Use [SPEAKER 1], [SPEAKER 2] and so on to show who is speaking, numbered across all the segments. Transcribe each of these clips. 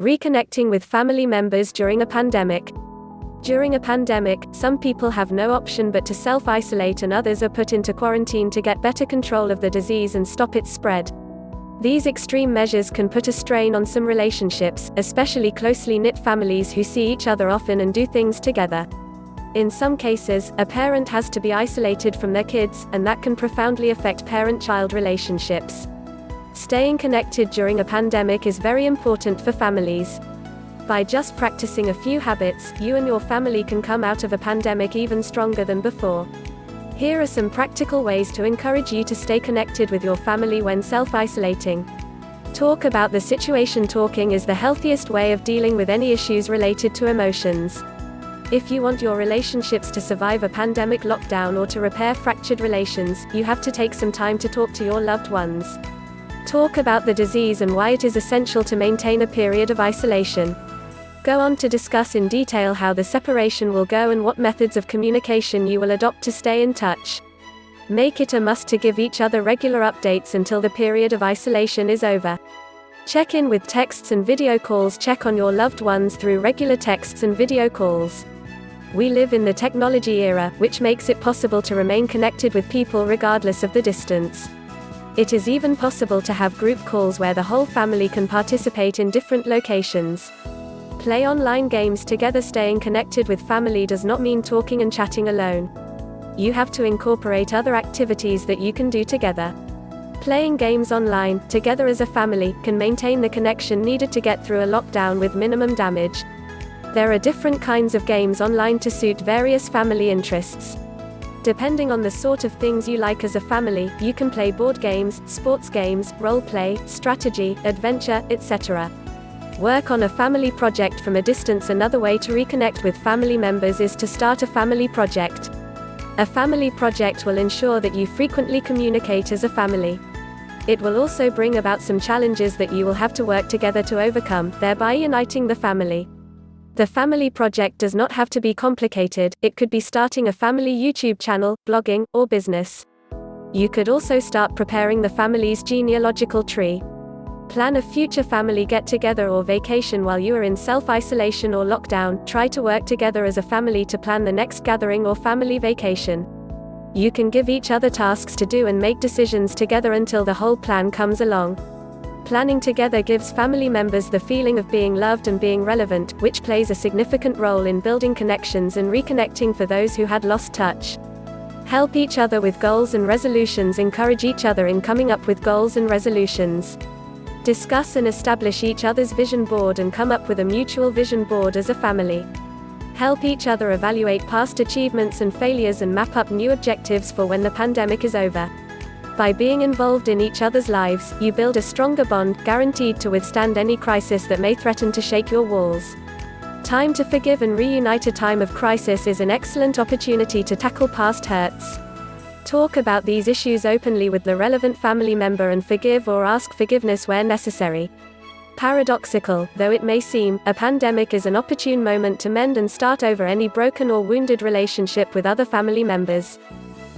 [SPEAKER 1] Reconnecting with family members during a pandemic. During a pandemic, some people have no option but to self-isolate, and others are put into quarantine to get better control of the disease and stop its spread. These extreme measures can put a strain on some relationships, especially closely knit families who see each other often and do things together. In some cases, a parent has to be isolated from their kids, and that can profoundly affect parent-child relationships. Staying connected during a pandemic is very important for families. By just practicing a few habits, you and your family can come out of a pandemic even stronger than before. Here are some practical ways to encourage you to stay connected with your family when self-isolating. Talk about the situation. Talking is the healthiest way of dealing with any issues related to emotions. If you want your relationships to survive a pandemic lockdown or to repair fractured relations, you have to take some time to talk to your loved ones. Talk about the disease and why it is essential to maintain a period of isolation. Go on to discuss in detail how the separation will go and what methods of communication you will adopt to stay in touch. Make it a must to give each other regular updates until the period of isolation is over. Check in with texts and video calls. Check on your loved ones through regular texts and video calls. We live in the technology era, which makes it possible to remain connected with people regardless of the distance. It is even possible to have group calls where the whole family can participate in different locations. Play online games together. Staying connected with family does not mean talking and chatting alone. You have to incorporate other activities that you can do together. Playing games online, together as a family, can maintain the connection needed to get through a lockdown with minimum damage. There are different kinds of games online to suit various family interests. Depending on the sort of things you like as a family, you can play board games, sports games, role play, strategy, adventure, etc. Work on a family project from a distance. Another way to reconnect with family members is to start a family project. A family project will ensure that you frequently communicate as a family. It will also bring about some challenges that you will have to work together to overcome, thereby uniting the family. The family project does not have to be complicated. It could be starting a family YouTube channel, blogging, or business. You could also start preparing the family's genealogical tree. Plan a future family get-together or vacation while you are in self-isolation or lockdown. Try to work together as a family to plan the next gathering or family vacation. You can give each other tasks to do and make decisions together until the whole plan comes along. Planning together gives family members the feeling of being loved and being relevant, which plays a significant role in building connections and reconnecting for those who had lost touch. Help each other with goals and resolutions. Encourage each other in coming up with goals and resolutions. Discuss and establish each other's vision board and come up with a mutual vision board as a family. Help each other evaluate past achievements and failures and map up new objectives for when the pandemic is over. By being involved in each other's lives, you build a stronger bond, guaranteed to withstand any crisis that may threaten to shake your walls. Time to forgive and reunite. A time of crisis is an excellent opportunity to tackle past hurts. Talk about these issues openly with the relevant family member and forgive or ask forgiveness where necessary. Paradoxical, though it may seem, a pandemic is an opportune moment to mend and start over any broken or wounded relationship with other family members.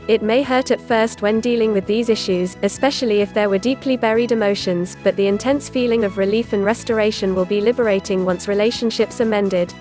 [SPEAKER 1] It may hurt at first when dealing with these issues, especially if there were deeply buried emotions, but the intense feeling of relief and restoration will be liberating once relationships are mended.